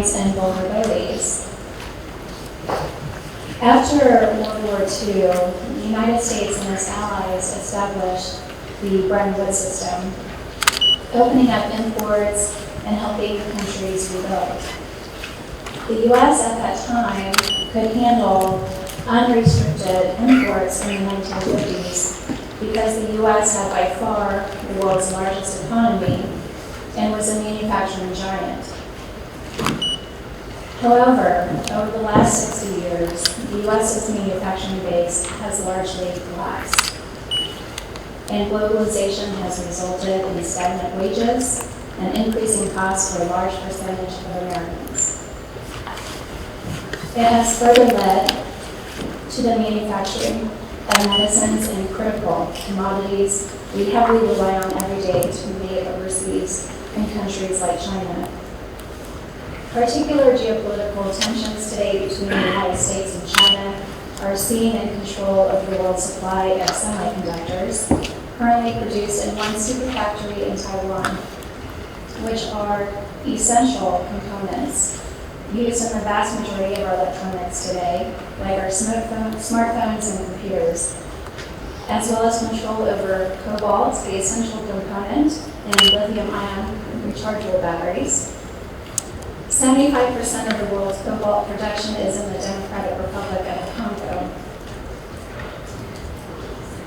Chokepoints, and Vulnerabilities. After World War II, the United States and its allies established the Bretton Woods system, opening up imports and helping countries rebuild. The U.S. at that time could handle unrestricted imports in the 1950s because the U.S. had by far the world's largest economy and was a manufacturing giant. However, over the last 60 years, the U.S.'s manufacturing base has largely collapsed, and globalization has resulted in stagnant wages and increasing costs for a large percentage of Americans. It has further led to the manufacturing of medicines and critical commodities we heavily rely on every day to be made overseas in countries like China. Particular geopolitical tensions today between the United States and China are seen in control of the world's supply of semiconductors, currently produced in one superfactory in Taiwan, which are essential components used in the vast majority of our electronics today, like our smartphones and computers, as well as control over cobalt, the essential component, and lithium-ion rechargeable batteries. 75% of the world's cobalt production is in the Democratic Republic of the Congo.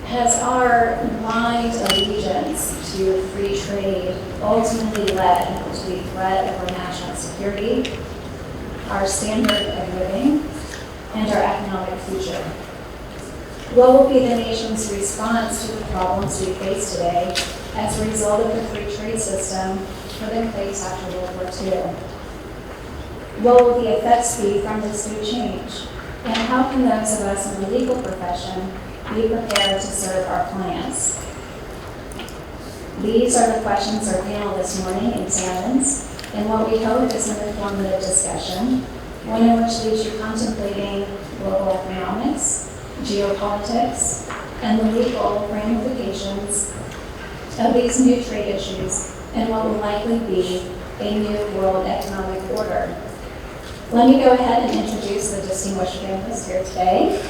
Has our blind allegiance to free trade ultimately led to the threat of our national security, our standard of living, and our economic future? What will be the nation's response to the problems we face today as a result of the free trade system put in place after World War II? What will the effects be from this new change? And how can those of us in the legal profession be prepared to serve our clients? These are the questions our panel this morning examines in what we hope is an informative discussion, one in which leaves you contemplating global economics, geopolitics, and the legal ramifications of these new trade issues and what will likely be a new world economic order. Let me go ahead and introduce the distinguished panelists here today.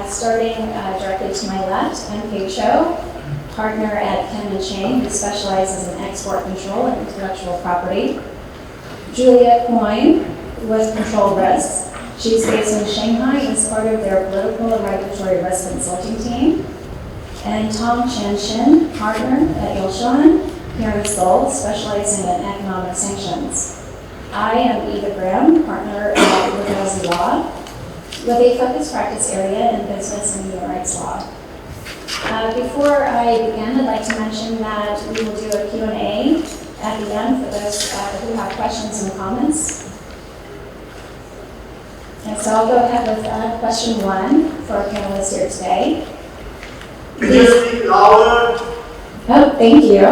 Starting directly to my left, I'm Kate Cho, partner at Kim & Chang, who specializes in export control and intellectual property. Julia Coyne with Control Risks. She's based in Shanghai and is part of their political and regulatory risk consulting team. And Tom Chen, partner at Ilshan, here in Seoul, specializing in economic sanctions. I am Eva Graham, partner at Woodhouse Law, with a focused practice area in business and human rights law. Before I begin, I'd like to mention that we will do a Q&A at the end for those who have questions and comments. And so I'll go ahead with question one for our panelists here today. Can you speak louder? Oh, thank you.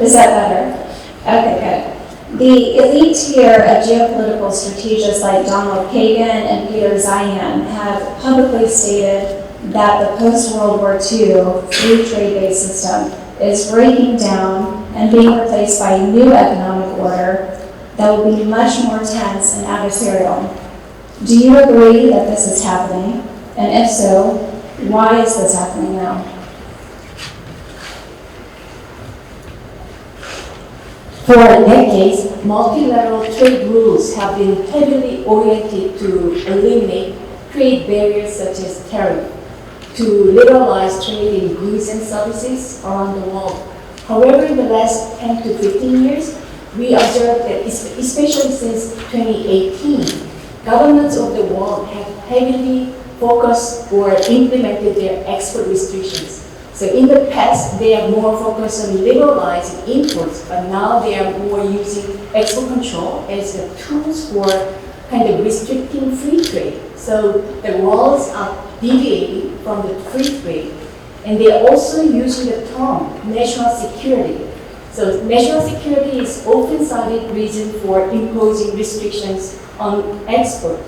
Is that better? Okay, good. The elite tier of geopolitical strategists like Donald Kagan and Peter Zeihan have publicly stated that the post-World War II free trade-based system is breaking down and being replaced by a new economic order that will be much more tense and adversarial. Do you agree that this is happening? And if so, why is this happening now? For decades, multilateral trade rules have been heavily oriented to eliminate trade barriers such as tariff, to liberalize trade in goods and services around the world. However, in the last 10 to 15 years, we observed that, especially since 2018, governments of the world have heavily focused or implemented their export restrictions. So in the past, they are more focused on liberalizing imports, but now they are more using export control as the tools for kind of restricting free trade. So the rules are deviating from the free trade. And they are also using the term national security. So national security is often cited reason for imposing restrictions on export,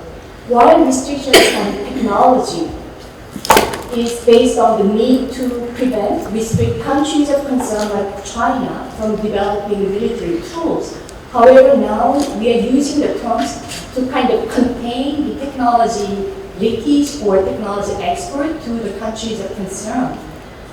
while restrictions on technology is based on the need to restrict countries of concern like China from developing military tools. However, now we are using the terms to kind of contain the technology leakage or technology export to the countries of concern.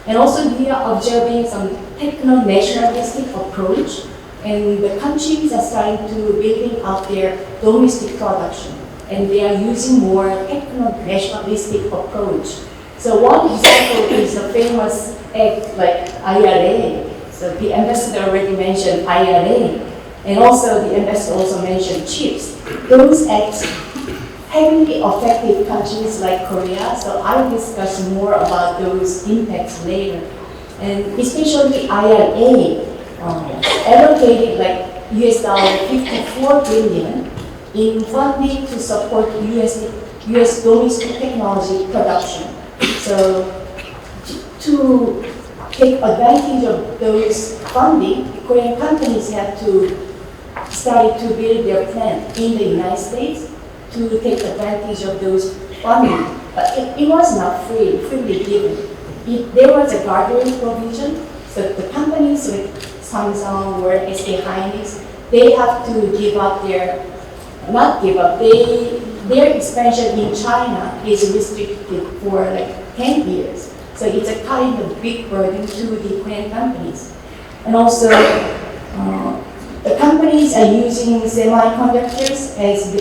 And also we are observing some techno-nationalistic approach, and the countries are starting to building out their domestic production, and they are using more techno-nationalistic approach. So one example is the famous act like IRA. So the ambassador already mentioned IRA, and also the ambassador also mentioned CHIPS. Those acts heavily affected countries like Korea, so I'll discuss more about those impacts later. And especially IRA allocated like $54 billion in funding to support US domestic technology production. So to take advantage of those funding, the Korean companies have to start to build their plant in the United States to take advantage of those funding. But it was not freely given. There was a guardrail provision, so the companies like Samsung or SK Hynix, they have to give up their expansion in China is restricted for like 10 years. So it's a kind of big burden to the Korean companies. And also, the companies are using semiconductors as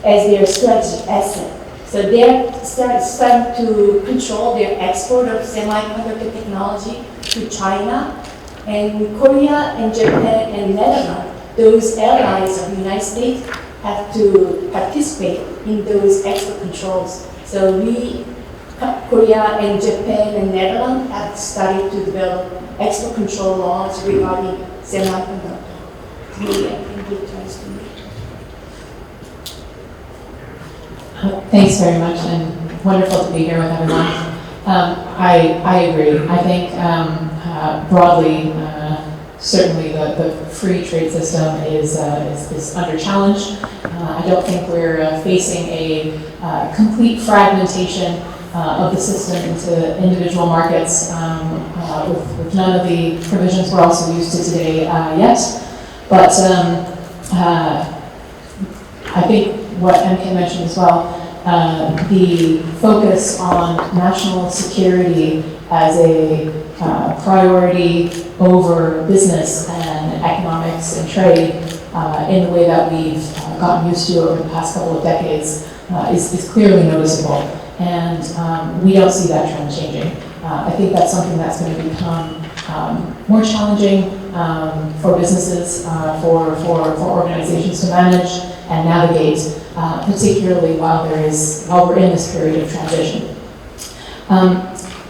their strategic asset. So they're starting to control their export of semiconductor technology to China. And Korea and Japan and Netherlands, those allies of the United States, have to participate in those export controls. So Korea and Japan and Netherlands have started to develop export control laws regarding semiconductor. Maybe I can give chance to you. Thanks very much, and wonderful to be here with everyone. I agree. I think broadly, certainly the free trade system is under challenge. I don't think we're facing a complete fragmentation of the system into individual markets with none of the provisions we're also used to today yet. But I think what MK mentioned as well, the focus on national security as a priority over business and economics and trade in the way that we've gotten used to over the past couple of decades is clearly noticeable. And we don't see that trend changing. I think that's something that's going to become more challenging for businesses, for organizations to manage and navigate, particularly while we're in this period of transition.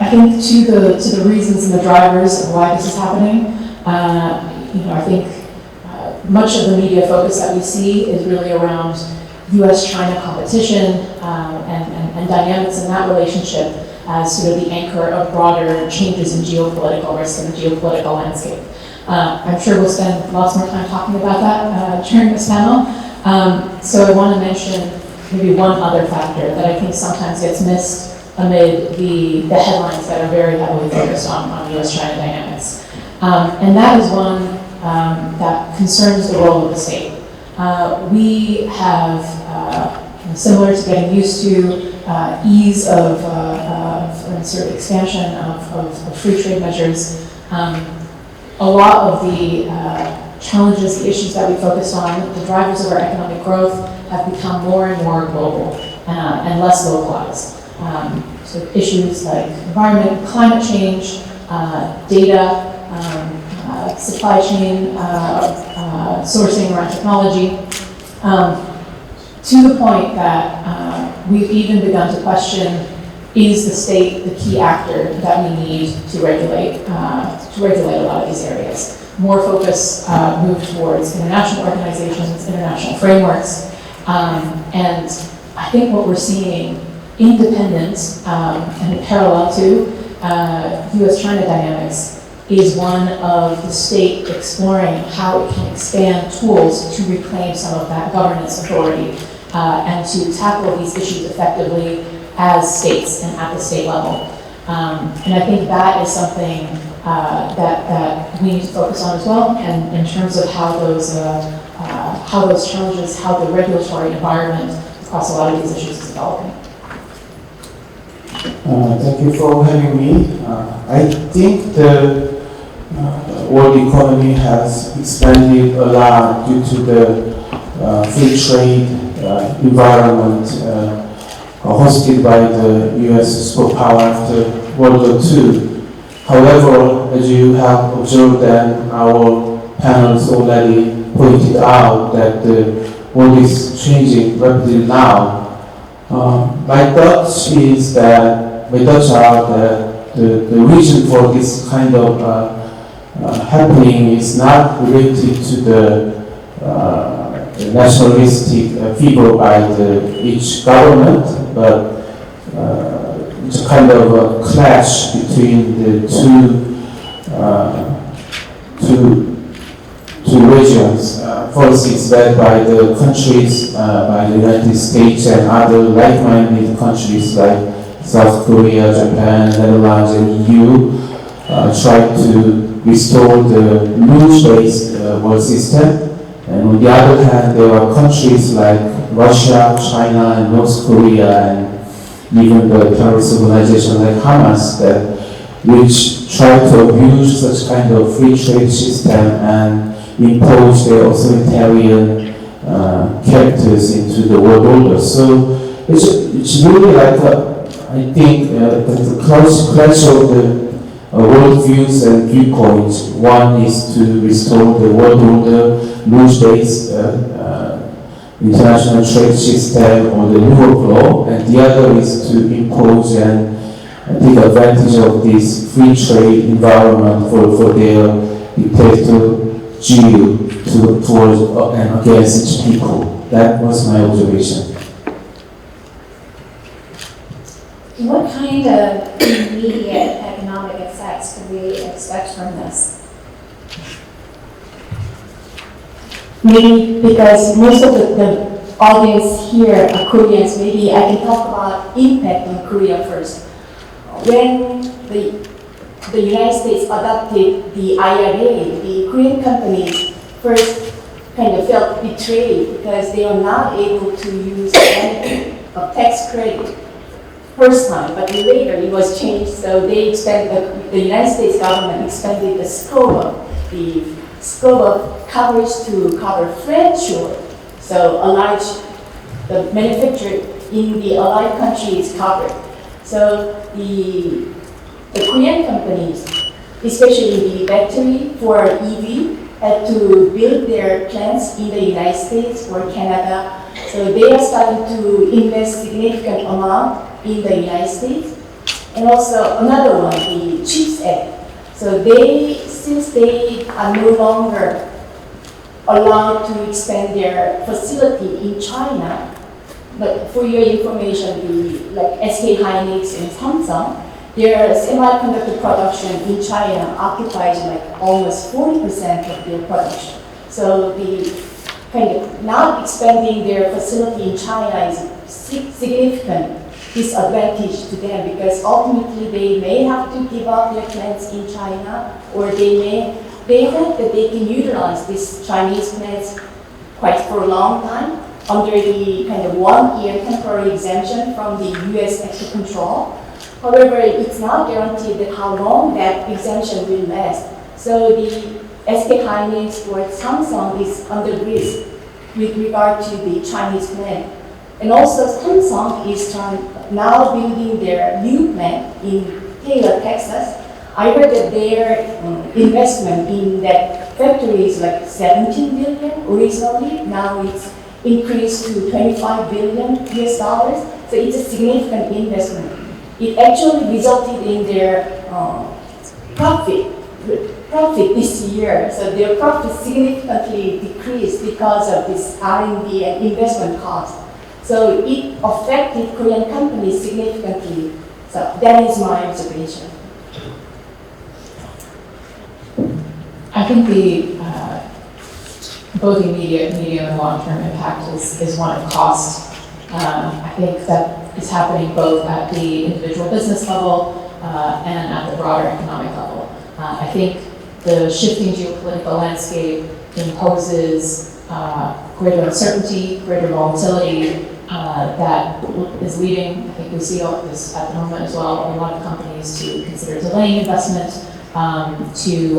I think to the reasons and the drivers of why this is happening, I think much of the media focus that we see is really around U.S.-China competition and dynamics in that relationship as sort of the anchor of broader changes in geopolitical risk and the geopolitical landscape. I'm sure we'll spend lots more time talking about that during this panel. So I want to mention maybe one other factor that I think sometimes gets missed amid the headlines that are very heavily focused on U.S.-China dynamics. And that is one that concerns the role of the state. We have, similar to getting used to ease of sort of expansion of free trade measures, a lot of the challenges, the issues that we focused on, the drivers of our economic growth have become more and more global and less localized. So issues like environment, climate change, data, supply chain, sourcing around technology, to the point that we've even begun to question, is the state the key actor that we need to regulate a lot of these areas? More focus moved towards international organizations, international frameworks, and I think what we're seeing, independent and in parallel to U.S.-China dynamics, is one of the state exploring how it can expand tools to reclaim some of that governance authority and to tackle these issues effectively as states and at the state level. And I think that is something that we need to focus on as well, and in terms of how those how those challenges, how the regulatory environment across a lot of these issues is developing. Thank you for having me. I think the world economy has expanded a lot due to the free trade environment hosted by the U.S. superpower after World War II. However, as you have observed and our panels already pointed out that the world is changing rapidly now. My thoughts are that the reason for this kind of happening is not related to the nationalistic figure by each government, but it's a kind of a clash between the two regions. Policies led by the countries, by the United States and other like-minded countries like South Korea, Japan, Netherlands, and EU, try to restore the rules-based world system. And on the other hand, there are countries like Russia, China, and North Korea, and even the terrorist organization like Hamas which try to abuse such kind of free trade system and impose their authoritarian characters into the world order. So it's really like I think the clash of the worldviews and viewpoints. One is to restore the world order, rules-based international trade system or the rule of law, and the other is to impose and take advantage of this free trade environment for their dictator towards and against its people. That was my observation. What kind of immediate economic effects could we expect from this? Maybe because most of the audience here are Koreans, maybe I can talk about impact on Korea first. When the United States adopted the IRA, the Korean companies first kind of felt betrayed because they are not able to use any tax credit first time, but later it was changed, so they expanded, the United States government expanded the scope of coverage to cover friendship. So the manufacturer in the allied country is covered. So the Korean companies, especially the battery for EV, had to build their plants in the United States or Canada. So they are starting to invest significant amount in the United States. And also another one, the CHIPS Act. So since they are no longer allowed to expand their facility in China, but for your information, like SK Hynix and Samsung, their semiconductor production in China occupies like almost 40% of their production. So the kind of not expanding their facility in China is a significant disadvantage to them because ultimately they may have to give up their plants in China, or they hope that they can utilize these Chinese plants quite for a long time under the kind of 1-year temporary exemption from the US export control. However, it's not guaranteed that how long that exemption will last. So the SK Hynix or Samsung is under risk with regard to the Chinese plant. And also Samsung is now building their new plant in Taylor, Texas. I heard that their investment in that factory is like $17 billion originally. Now it's increased to $25 billion US dollars. So it's a significant investment. It actually resulted in their profit this year. So their profit significantly decreased because of this R&D and investment cost. So it affected Korean companies significantly. So that is my observation. I think the both immediate, medium, and long-term impact is one of cost. I think that is happening both at the individual business level and at the broader economic level. I think the shifting geopolitical landscape imposes greater uncertainty, greater volatility, that is leading, I think we see all this at the moment as well, a lot of companies to consider delaying investment, to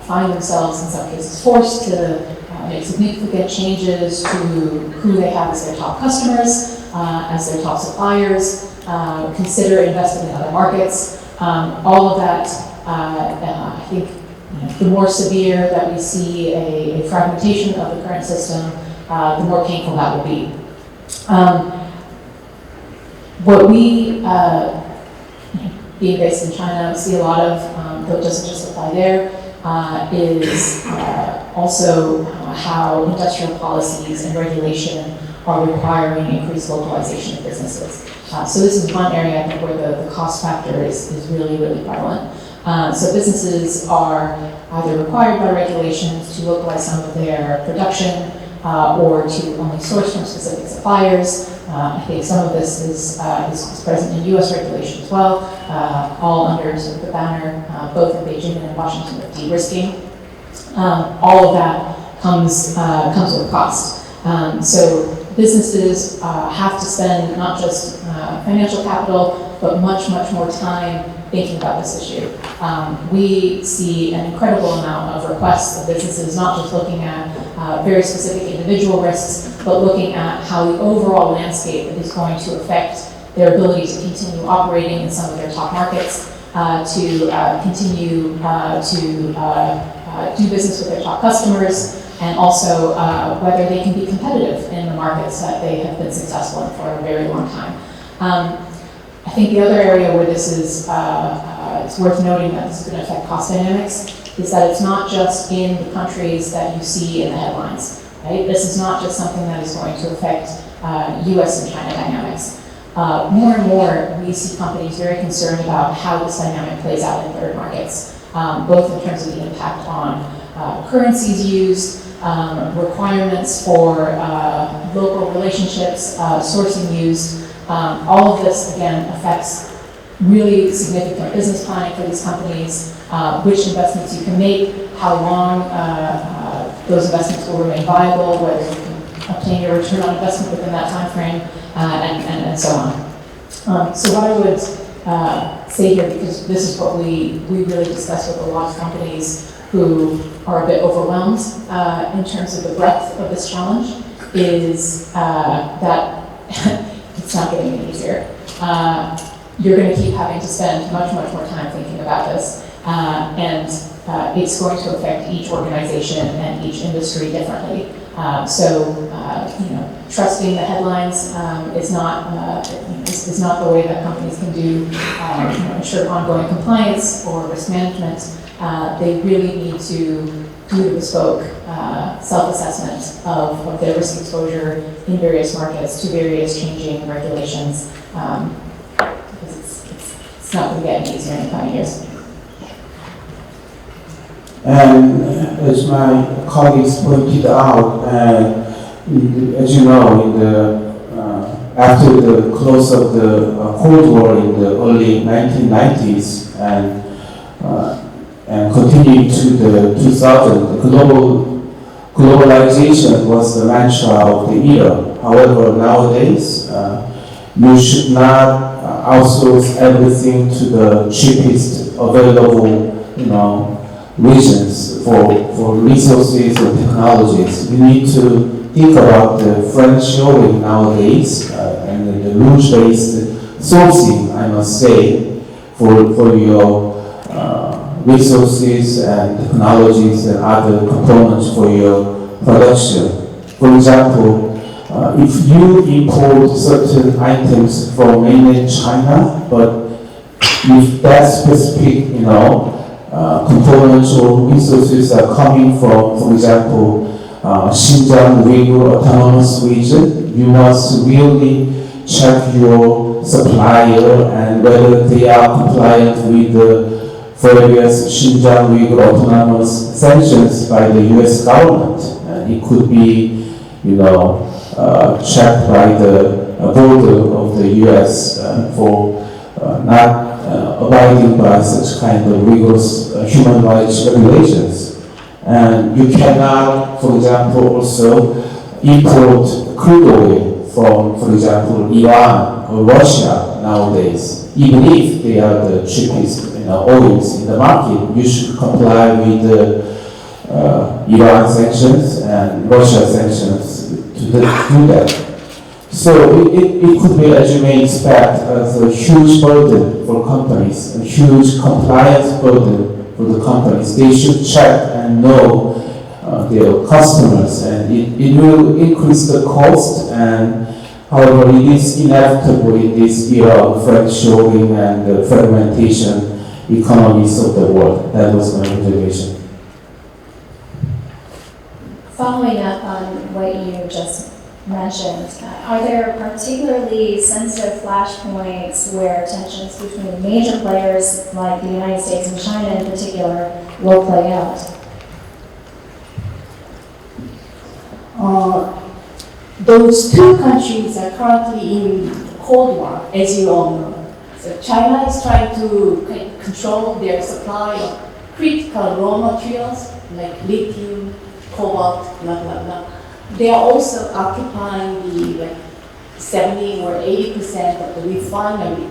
find themselves in some cases forced to make significant changes to who they have as their top customers, as their top suppliers, consider investing in other markets. All of that, I think, the more severe that we see a fragmentation of the current system, the more painful that will be. What we, being based in China, see a lot of, though it doesn't just apply there, is also how industrial policies and regulation are requiring increased localization of businesses. So this is one area I think where the cost factor is really, really prevalent. So businesses are either required by regulations to localize some of their production or to only source from specific suppliers. I think some of this is present in U.S. regulation as well, all under sort of the banner, both in Beijing and in Washington, of de-risking. All of that comes with cost. So businesses have to spend not just financial capital, but much, much more time thinking about this issue. We see an incredible amount of requests of businesses, not just looking at very specific individual risks, but looking at how the overall landscape is going to affect their ability to continue operating in some of their top markets, to continue to do business with their top customers, and also whether they can be competitive in the markets that they have been successful in for a very long time. I think the other area where this is it's worth noting that this is going to affect cost dynamics is that it's not just in the countries that you see in the headlines, right? This is not just something that is going to affect US and China dynamics. More and more, we see companies very concerned about how this dynamic plays out in third markets, both in terms of the impact on currencies used, requirements for local relationships, sourcing used. All of this, again, affects really significant business planning for these companies, which investments you can make, how long those investments will remain viable, whether you can obtain your return on investment within that time frame, and so on. So what I would say here, because this is what we really discuss with a lot of companies who are a bit overwhelmed in terms of the breadth of this challenge, is that it's not getting any easier. You're going to keep having to spend much, much more time thinking about this, and it's going to affect each organization and each industry differently. Trusting the headlines is not the way that companies can do ensure ongoing compliance or risk management. They really need to do the bespoke self-assessment of their risk exposure in various markets to various changing regulations, because it's not going to get any easier in the coming years. And as my colleagues pointed out, as you know, after the close of the Cold War in the early 1990s and continuing to the 2000s, globalization was the mantra of the era. However, nowadays, you should not outsource everything to the cheapest available, regions for resources and technologies. You need to think about the friendshoring nowadays and the rules-based sourcing, I must say, for your resources and technologies and other components for your production. For example, if you import certain items from mainland China, but if that specific, components or resources are coming from, for example, Xinjiang Uyghur Autonomous Region, you must really check your supplier and whether they are compliant with the various Xinjiang Uyghur Autonomous sanctions by the US government. It could be, checked by the border of the US for not abiding by such kind of rigorous human rights regulations. And you cannot, for example, also import crude oil from, for example, Iran or Russia nowadays. Even if they are the cheapest oils in the market, you should comply with the Iran sanctions and Russia sanctions to do that. So it could be, as you may expect, as a huge burden for companies, a huge compliance burden for the companies. They should check and know their customers, and it will increase the cost. And however, it is inevitable in this era of friendshoring and fragmentation economies of the world. That was my observation. Following up on what you just mentioned, are there particularly sensitive flashpoints where tensions between major players like the United States and China in particular will play out? Those two countries are currently in Cold War, as you all know. So China is trying to control their supply of critical raw materials like lithium, cobalt, blah, blah, blah. They are also occupying the 70 or 80% of the refinery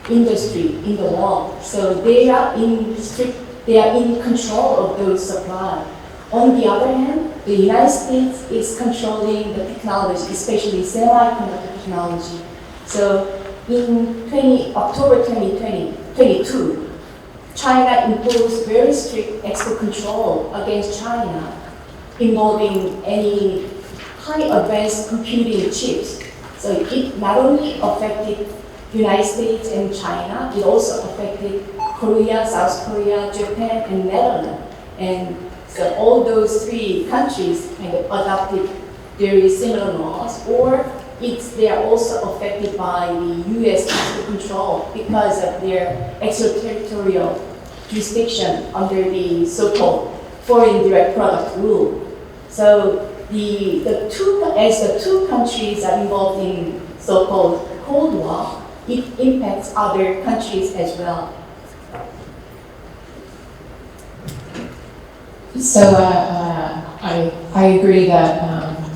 industry in the world. So they are in control of those supplies. On the other hand, the United States is controlling the technology, especially semiconductor technology. So in October 2022, China imposed very strict export control against China, involving any high advanced computing chips. So it not only affected United States and China, it also affected Korea, South Korea, Japan, and Netherlands. And so all those three countries kind of adopted very similar laws, or they are also affected by the US export control because of their extraterritorial jurisdiction under the so-called foreign direct product rule. So the two countries are involved in so-called Cold War, it impacts other countries as well. So I agree that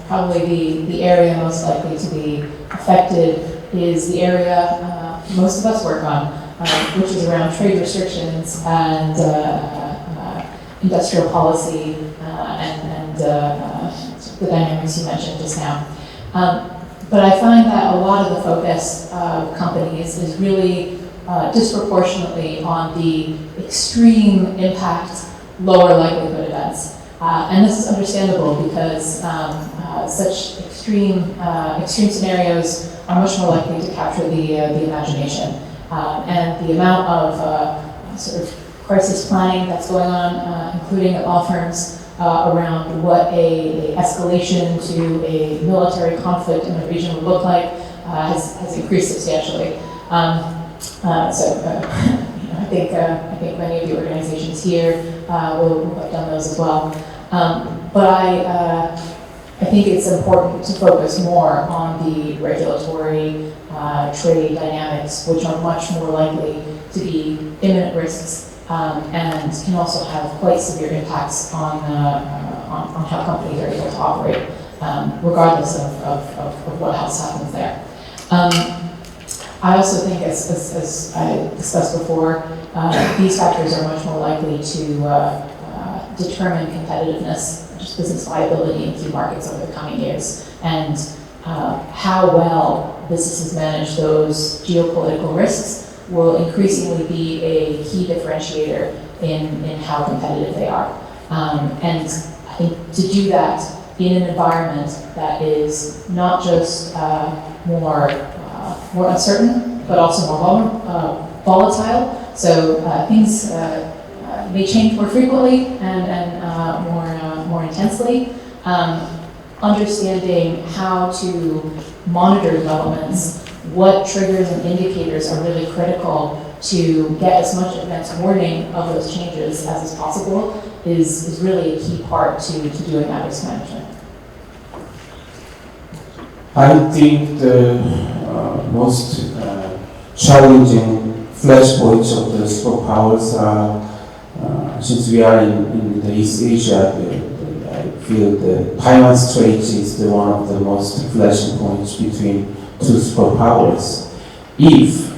probably the area most likely to be affected is the area most of us work on, which is around trade restrictions and industrial policy and the dynamics you mentioned just now. But I find that a lot of the focus of companies is really disproportionately on the extreme impact, lower likelihood events. And this is understandable because such extreme scenarios are much more likely to capture the imagination. And the amount of sort of crisis planning that's going on, including at law firms, around what a escalation to a military conflict in a region would look like has increased substantially. I think many of the organizations here will have done those as well. But I think it's important to focus more on the regulatory trade dynamics, which are much more likely to be imminent risks and can also have quite severe impacts on how companies are able to operate, regardless of what else happens there. I also think, as I discussed before, these factors are much more likely to determine competitiveness, just business viability in key markets over the coming years, and how well businesses manage those geopolitical risks will increasingly be a key differentiator in how competitive they are. And I think to do that in an environment that is not just more uncertain, but also more volatile. So things may change more frequently and more intensely. Understanding how to monitor developments, what triggers and indicators are really critical to get as much advance warning of those changes as is possible is really a key part to doing that risk management. I think the most challenging flashpoints of the superpowers are since we are in the East Asia, I feel the Taiwan Strait is one of the most inflection points between two superpowers.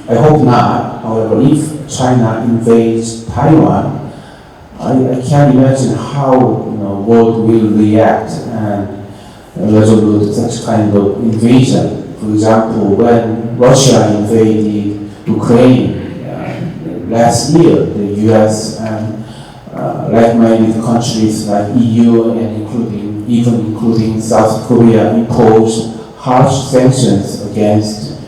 I hope not, however, if China invades Taiwan, I can't imagine how world will react and resolve such kind of invasion. For example, when Russia invaded Ukraine last year, the US and like-minded countries like EU and including South Korea imposed harsh sanctions against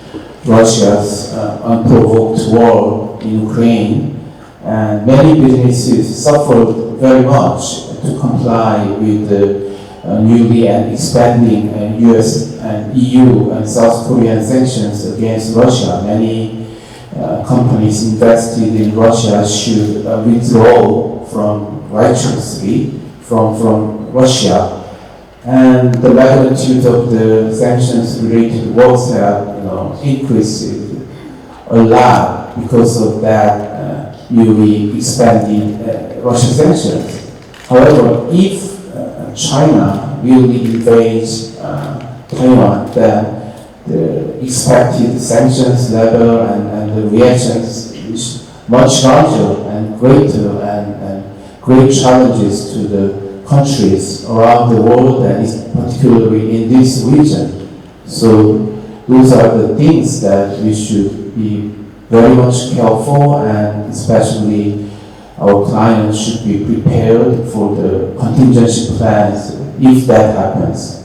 Russia's unprovoked war in Ukraine, and many businesses suffered very much to comply with the newly and expanding US and EU and South Korean sanctions against Russia. Many companies invested in Russia should withdraw righteously from Russia. And the magnitude of the sanctions-related works have increased a lot because of that newly expanded Russian sanctions. However, if China really invades Taiwan, then the expected sanctions level and the reactions is much larger and greater and great challenges to the countries around the world and particularly in this region. So those are the things that we should be very much careful, and especially our clients should be prepared for the contingency plans if that happens.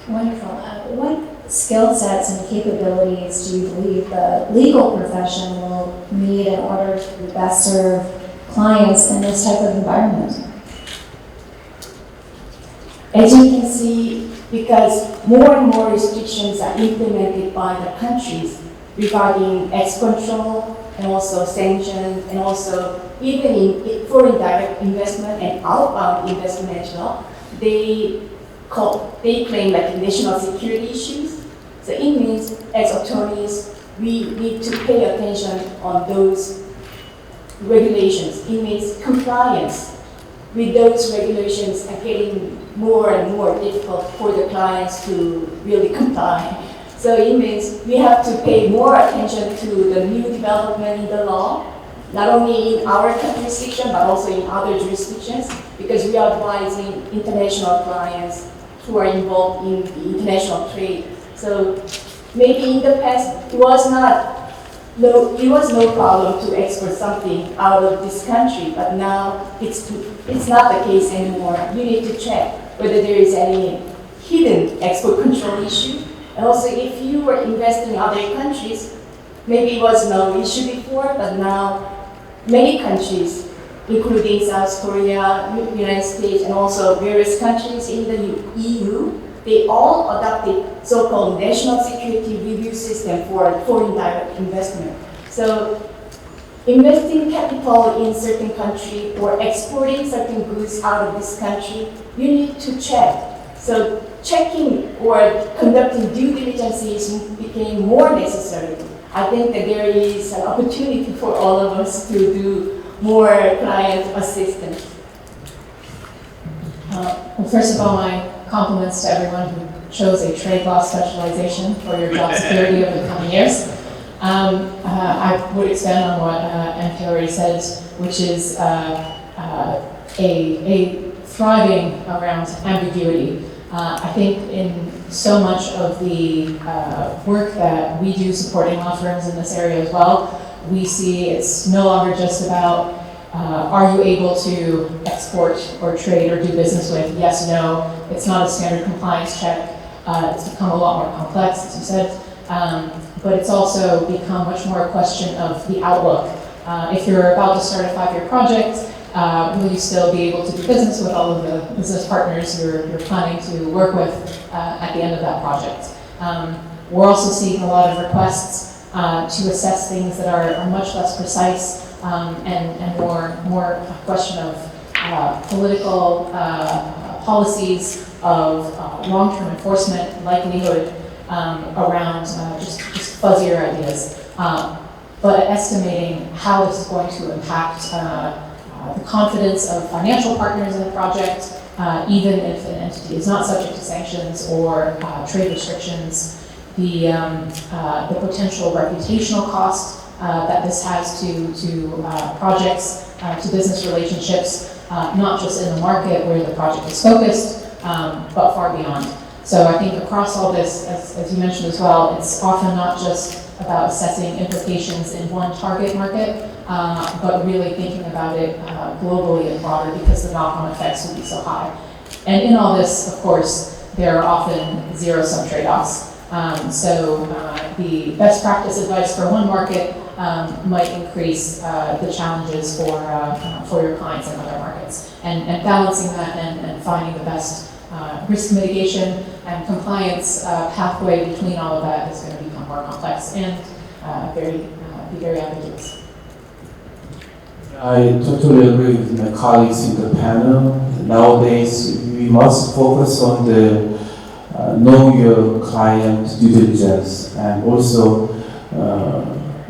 Wonderful. What skill sets and capabilities do you believe the legal profession will need in order to best serve clients in this type of environment? As you can see, because more and more restrictions are implemented by the countries regarding export control and also sanctions, and also even in foreign direct investment and outbound investment as well, they claim like national security issues. So it means as attorneys, we need to pay attention on those regulations. It means compliance with those regulations are getting more and more difficult for the clients to really comply. So it means we have to pay more attention to the new development in the law, not only in our jurisdiction, but also in other jurisdictions, because we are advising international clients who are involved in the international trade. So maybe in the past, it was no problem to export something out of this country, but now it's not the case anymore. You need to check whether there is any hidden export control issue. And also, if you were investing in other countries, maybe it was no issue before, but now many countries, including South Korea, United States, and also various countries in the EU, they all adopted so-called national security review system for foreign direct investment. So investing capital in certain country or exporting certain goods out of this country, you need to check. So checking or conducting due diligence became more necessary. I think that there is an opportunity for all of us to do more client assistance. Well, first of all, my compliments to everyone who chose a trade law specialization for your job security over the coming years. I would expand on what MK already said, which is a thriving around ambiguity. I think in so much of the work that we do supporting law firms in this area as well, we see it's no longer just about are you able to export or trade or do business with? Yes, no. It's not a standard compliance check. It's become a lot more complex, as you said. But it's also become much more a question of the outlook. If you're about to start a 5-year project, will you still be able to do business with all of the business partners you're planning to work with at the end of that project? We're also seeing a lot of requests to assess things that are much less precise and more a question of political policies, of long-term enforcement likelihood around just fuzzier ideas. but estimating how this is going to impact the confidence of financial partners in the project, even if an entity is not subject to sanctions or trade restrictions, the potential reputational cost that this has to projects, to business relationships, not just in the market where the project is focused, but far beyond. So I think across all this, as you mentioned as well, it's often not just about assessing implications in one target market, but really thinking about it globally and broader, because the knock-on effects will be so high. And in all this, of course, there are often zero-sum trade-offs. So the best practice advice for one market might increase the challenges for your clients in other markets. And balancing that and finding the best risk mitigation and compliance pathway between all of that is going to become more complex and be very ambiguous. I totally agree with my colleagues in the panel. Nowadays, we must focus on the know your client due diligence, and also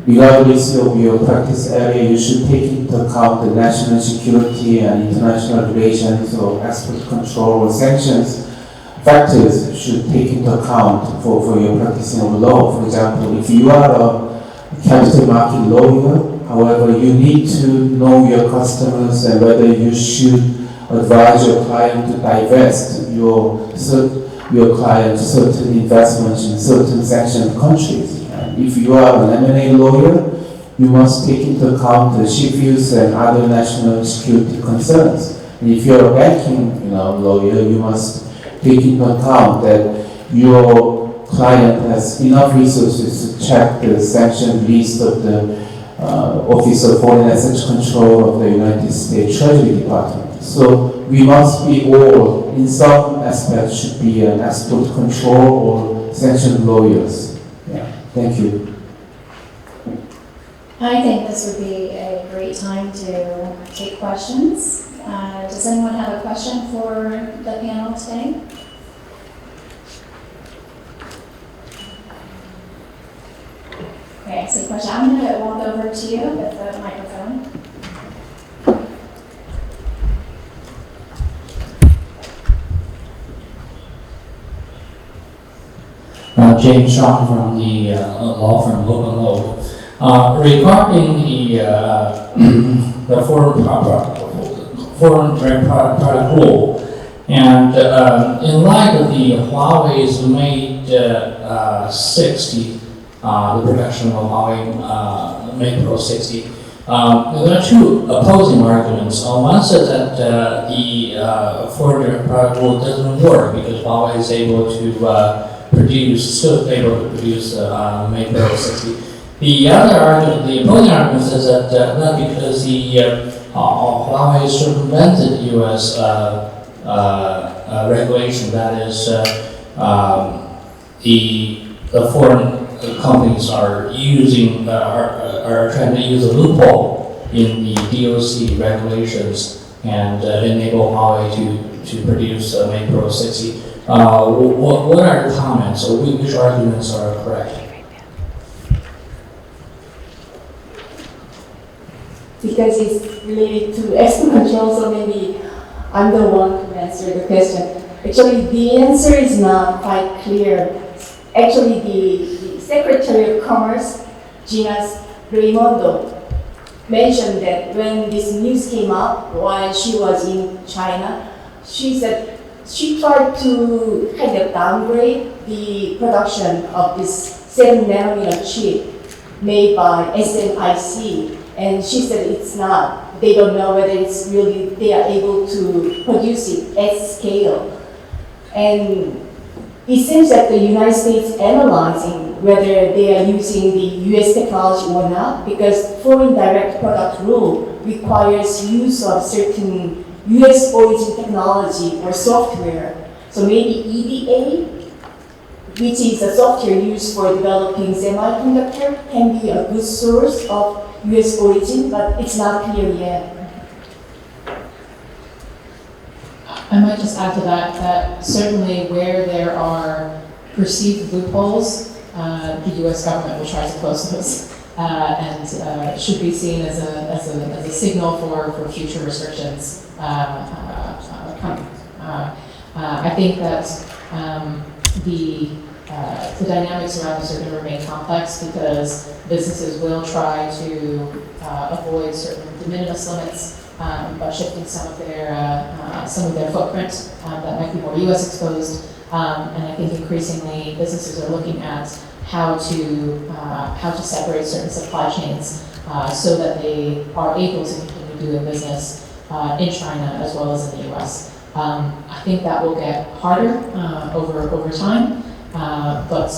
regardless of your practice area, you should take into account the national security and international relations or export control or sanctions factors should take into account for your practicing of law. For example, if you are a capital market lawyer, however, you need to know your customers and whether you should advise your client to divest your client certain investments in certain sanctioned countries. And if you are an M&A lawyer, you must take into account the Sheffields and other national security concerns. And if you're a banking lawyer, you must take into account that your client has enough resources to check the sanctioned list of the Office of Foreign Assets Control of the United States Treasury Department. So we must be all, in some aspects, should be an export control or sanctioned lawyers. Yeah. Thank you. I think this would be a great time to take questions. Does anyone have a question for the panel today? Okay, so question. I'm going to walk over to you with the microphone. James Shaw from the law firm Local Law. Regarding the foreign direct product rule, and in light of the Huawei's Mate 60, the production of Huawei Mate Pro 60, there are two opposing arguments. One says that the foreign direct product rule doesn't work because Huawei is still able to produce Mate Pro 60. The other argument, the opposing argument, says that not because the Huawei circumvented U.S. Regulation, that is, the foreign companies are trying to use a loophole in the DOC regulations and enable Huawei to produce Mate Pro 60. What are your comments, or which arguments are correct? Because it's related to export control, so maybe I'm the one to answer the question. Actually, the answer is not quite clear. Actually, the Secretary of Commerce, Gina Raimondo, mentioned that when this news came up while she was in China, she said she tried to kind of downgrade the production of this 7nm chip made by SMIC. And she said it's not. They don't know whether it's really, they are able to produce it at scale. And it seems that the United States analyzing whether they are using the US technology or not, because foreign direct product rule requires use of certain US origin technology or software. So maybe EDA, which is a software used for developing semiconductor, can be a good source of US origin, but it's not clear yet. I might just add to that certainly where there are perceived loopholes, the US government will try to close those. and should be seen as a signal for future restrictions coming. I think that the dynamics around this are going to remain complex because businesses will try to avoid certain de minimis limits by shifting some of their footprint that might be more U.S. exposed. And I think increasingly businesses are looking at how to separate certain supply chains so that they are able to continue doing business in China as well as in the U.S. I think that will get harder over time, but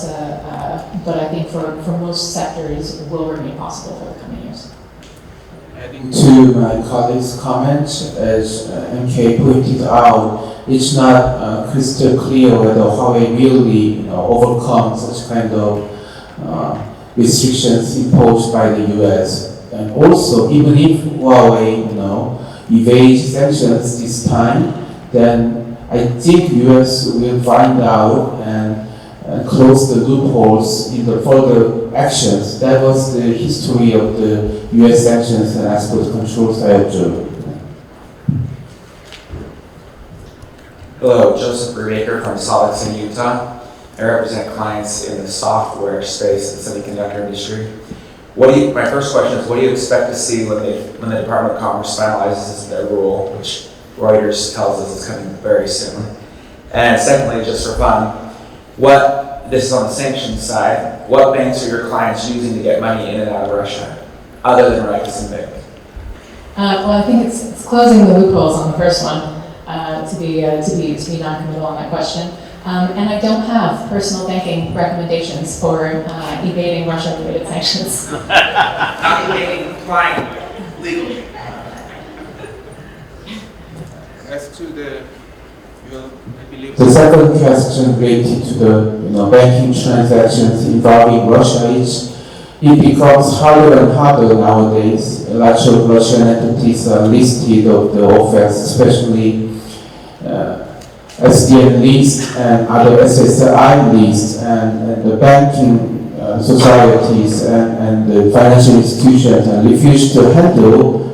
I think for most sectors it will remain possible for the coming years. Adding to my colleague's comment, as MK pointed out, it's not crystal clear whether Huawei really overcome such kind of restrictions imposed by the U.S. And also, even if Huawei evades sanctions this time, then I think U.S. will find out and close the loopholes in the further actions. That was the history of the U.S. sanctions and export controls I observed. Hello, Joseph Brubaker from Salt Lake City, Utah. I represent clients in the software space and semiconductor industry. My first question is, what do you expect to see when the Department of Commerce finalizes their rule, which Reuters tells us is coming very soon? And secondly, just for fun, this is on the sanctions side, what banks are your clients using to get money in and out of Russia, other than Raiffeisen Bank? Well, I think it's closing the loopholes on the first one, to be non-committal on that question. And I don't have personal banking recommendations for evading Russia-related sanctions. Not evading complying legally. As to the second question related to the banking transactions involving Russia, it becomes harder and harder nowadays. A lot of Russian entities are listed of the offense, especially SDN list and other SSI list, and the banking societies and the financial institutions refuse to handle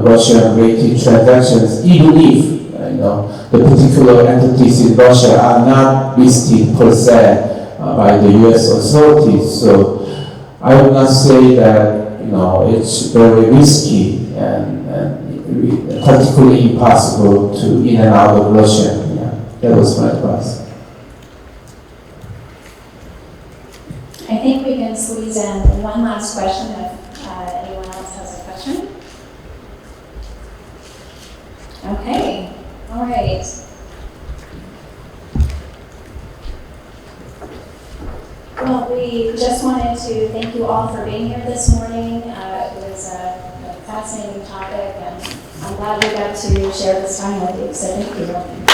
Russian-related transactions, even if the particular entities in Russia are not listed per se by the U.S. authorities. So I would not say that it's very risky and particularly impossible to in and out of Russia. That was my advice. I think we can squeeze in one last question if anyone else has a question. Okay, all right. Well, we just wanted to thank you all for being here this morning. It was a fascinating topic, and I'm glad we got to share this time with you, so thank you.